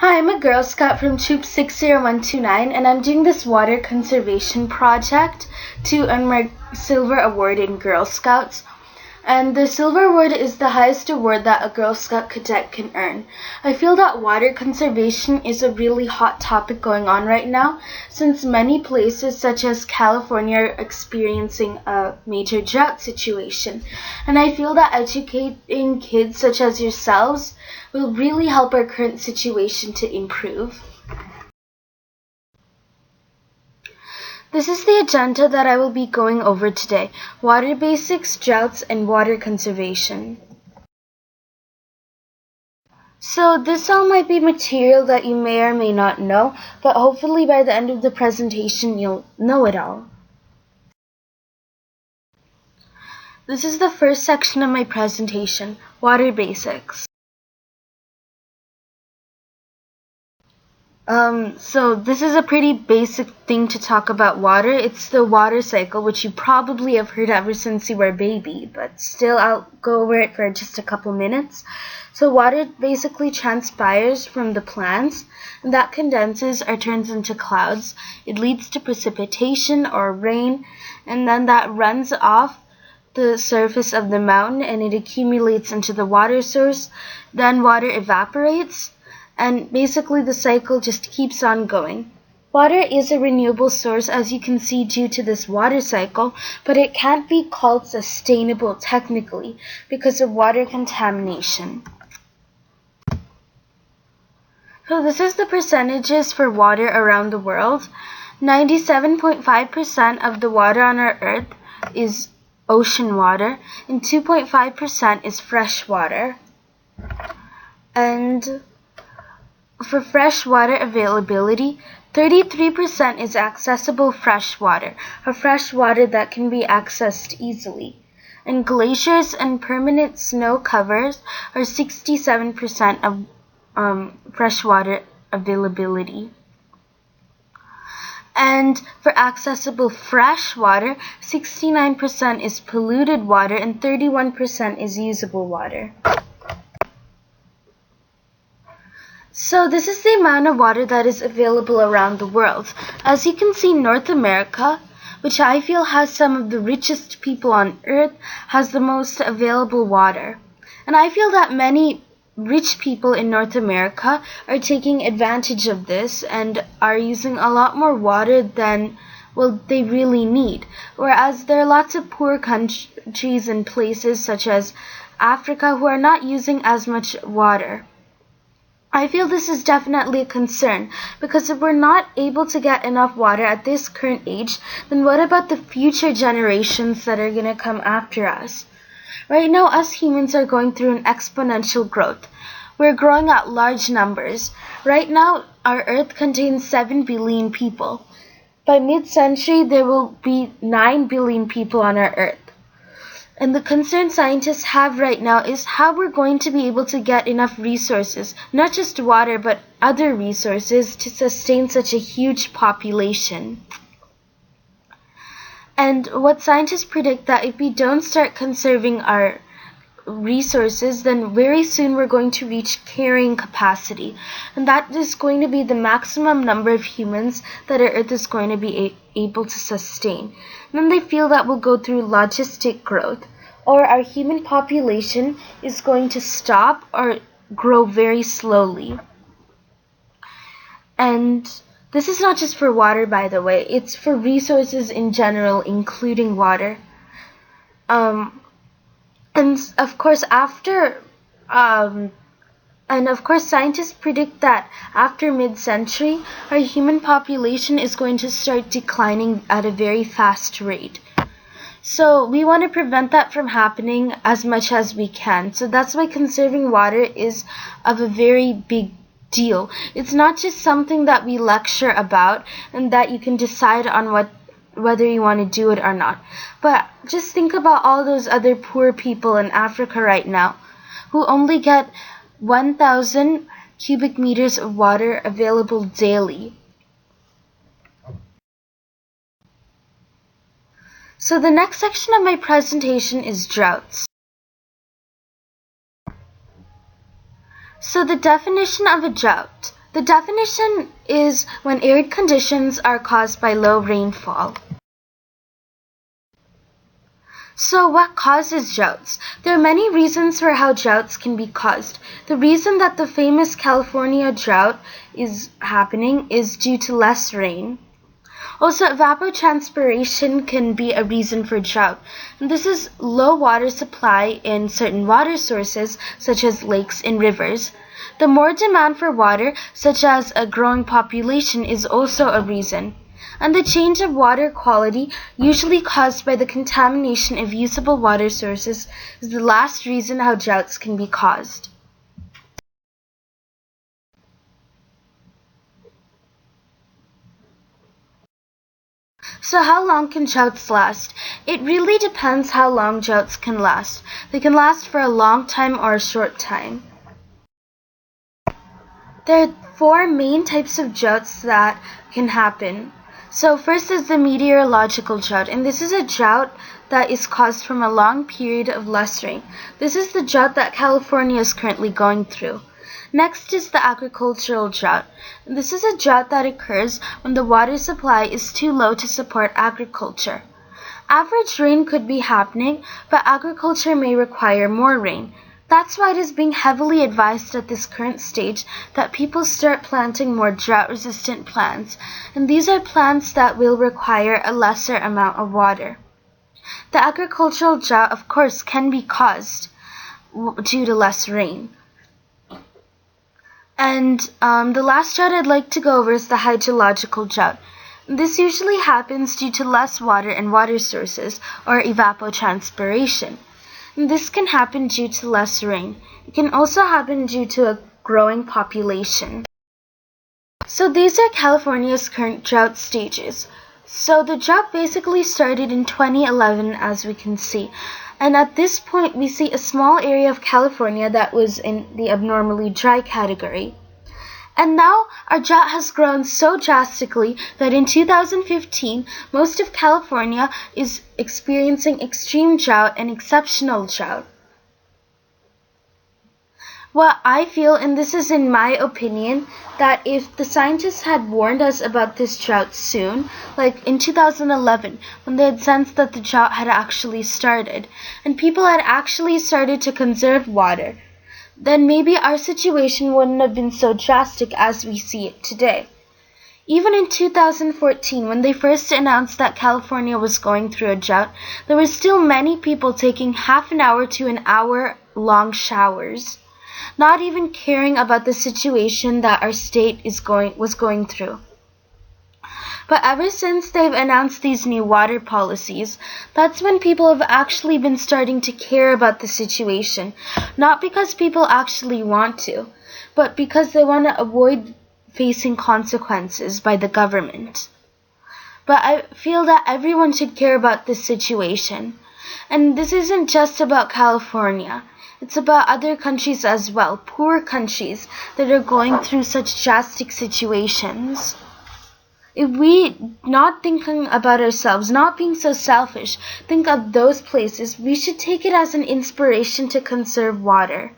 Hi, I'm a Girl Scout from Troop 60129, and I'm doing this water conservation project to earn my Silver Award in Girl Scouts. And the Silver Award is the highest award that a Girl Scout cadet can earn. I feel that water conservation is a really hot topic going on right now, since many places such as California are experiencing a major drought situation. And I feel that educating kids such as yourselves will really help our current situation to improve. This is the agenda that I will be going over today: water basics, droughts, and water conservation. So this all might be material that you may or may not know, but hopefully by the end of the presentation you'll know it all. This is the first section of my presentation: water basics. So this is a pretty basic thing to talk about water. It's the water cycle, which you probably have heard ever since you were a baby, but still I'll go over it for just a couple minutes. So water basically transpires from the plants, and that condenses or turns into clouds. It leads to precipitation or rain, and then that runs off the surface of the mountain and it accumulates into the water source. Then water evaporates, and basically the cycle just keeps on going. Water is a renewable source, as you can see, due to this water cycle, but it can't be called sustainable technically because of water contamination. So this is the percentages for water around the world. 97.5% of the water on our earth is ocean water, and 2.5% is fresh water. And for fresh water availability, 33% is accessible fresh water, or fresh water that can be accessed easily. And glaciers and permanent snow covers are 67% of freshwater availability. And for accessible fresh water, 69% is polluted water and 31% is usable water. So this is the amount of water that is available around the world. As you can see, North America, which I feel has some of the richest people on earth, has the most available water. And I feel that many rich people in North America are taking advantage of this and are using a lot more water than, well, they really need. Whereas there are lots of poor countries and places such as Africa who are not using as much water. I feel this is definitely a concern, because if we're not able to get enough water at this current age, then what about the future generations that are going to come after us? Right now, us humans are going through an exponential growth. We're growing at large numbers. Right now, our Earth contains 7 billion people. By mid-century, there will be 9 billion people on our Earth. And the concern scientists have right now is how we're going to be able to get enough resources, not just water, but other resources, to sustain such a huge population. And what scientists predict that if we don't start conserving our resources, then very soon we're going to reach carrying capacity. And that is going to be the maximum number of humans that our Earth is going to be able to sustain. And then they feel that we'll go through logistic growth, or our human population is going to stop or grow very slowly. And this is not just for water, by the way. It's for resources in general, including water. And of course, scientists predict that after mid-century, our human population is going to start declining at a very fast rate. So we want to prevent that from happening as much as we can. So that's why conserving water is of a very big deal. It's not just something that we lecture about and that you can decide on whether you want to do it or not. But just think about all those other poor people in Africa right now who only get 1,000 cubic meters of water available daily. So the next section of my presentation is droughts. So the definition of a drought. The definition is when arid conditions are caused by low rainfall. So what causes droughts? There are many reasons for how droughts can be caused. The reason that the famous California drought is happening is due to less rain. Also, evapotranspiration can be a reason for drought. And this is low water supply in certain water sources, such as lakes and rivers. The more demand for water, such as a growing population, is also a reason. And the change of water quality, usually caused by the contamination of usable water sources, is the last reason how droughts can be caused. So how long can droughts last? It really depends how long droughts can last. They can last for a long time or a short time. There are four main types of droughts that can happen. So first is the meteorological drought, and this is a drought that is caused from a long period of less rain. This is the drought that California is currently going through. Next is the agricultural drought. This is a drought that occurs when the water supply is too low to support agriculture. Average rain could be happening, but agriculture may require more rain. That's why it is being heavily advised at this current stage that people start planting more drought-resistant plants, and these are plants that will require a lesser amount of water. The agricultural drought, of course, can be caused due to less rain. And the last drought I'd like to go over is the hydrological drought. This usually happens due to less water in water sources, or evapotranspiration. And this can happen due to less rain. It can also happen due to a growing population. So these are California's current drought stages. So the drought basically started in 2011, as we can see. And at this point, we see a small area of California that was in the abnormally dry category. And now our drought has grown so drastically that in 2015, most of California is experiencing extreme drought and exceptional drought. What I feel, and this is in my opinion, that if the scientists had warned us about this drought soon, like in 2011, when they had sensed that the drought had actually started, and people had actually started to conserve water, then maybe our situation wouldn't have been so drastic as we see it today. Even in 2014, when they first announced that California was going through a drought, there were still many people taking half an hour to an hour long showers, not even caring about the situation that our state was going through. But ever since they've announced these new water policies, that's when people have actually been starting to care about the situation. Not because people actually want to, but because they want to avoid facing consequences by the government. But I feel that everyone should care about this situation. And this isn't just about California. It's about other countries as well, poor countries that are going through such drastic situations. If we not thinking about ourselves, not being so selfish, think of those places, we should take it as an inspiration to conserve water.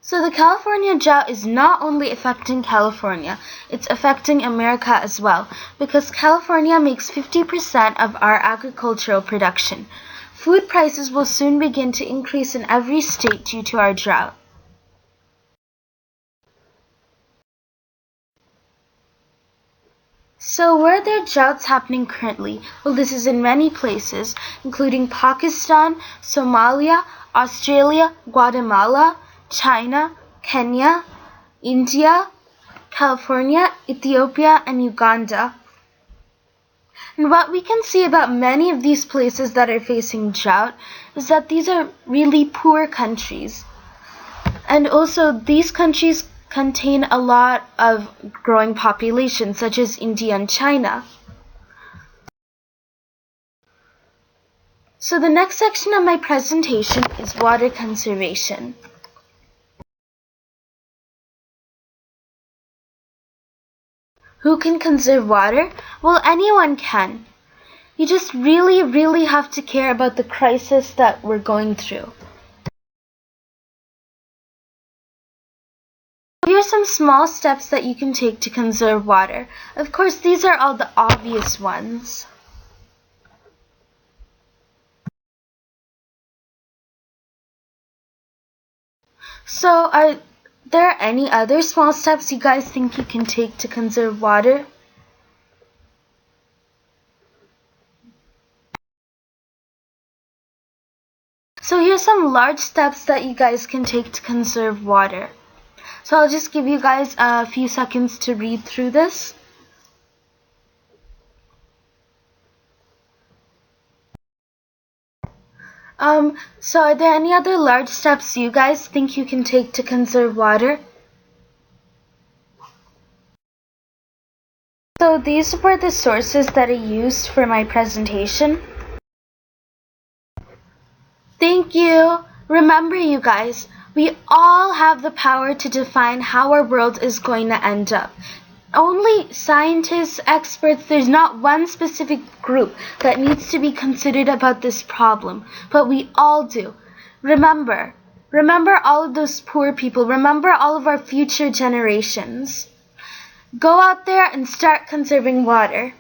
So the California drought is not only affecting California, it's affecting America as well, because California makes 50% of our agricultural production. Food prices will soon begin to increase in every state due to our drought. So where are there droughts happening currently? Well, this is in many places, including Pakistan, Somalia, Australia, Guatemala, China, Kenya, India, California, Ethiopia, and Uganda. And what we can see about many of these places that are facing drought is that these are really poor countries. And also these countries contain a lot of growing populations, such as India and China. So the next section of my presentation is water conservation. Who can conserve water? Well, anyone can. You just really have to care about the crisis that we're going through. Here are some small steps that you can take to conserve water. Of course, these are all the obvious ones. So, are there any other small steps you guys think you can take to conserve water? So here's some large steps that you guys can take to conserve water. So I'll just give you guys a few seconds to read through this. So are there any other large steps you guys think you can take to conserve water? So these were the sources that I used for my presentation. Thank you. Remember, you guys, we all have the power to define how our world is going to end up. Only scientists, experts, there's not one specific group that needs to be considered about this problem, but we all do. Remember all of those poor people. Remember all of our future generations. Go out there and start conserving water.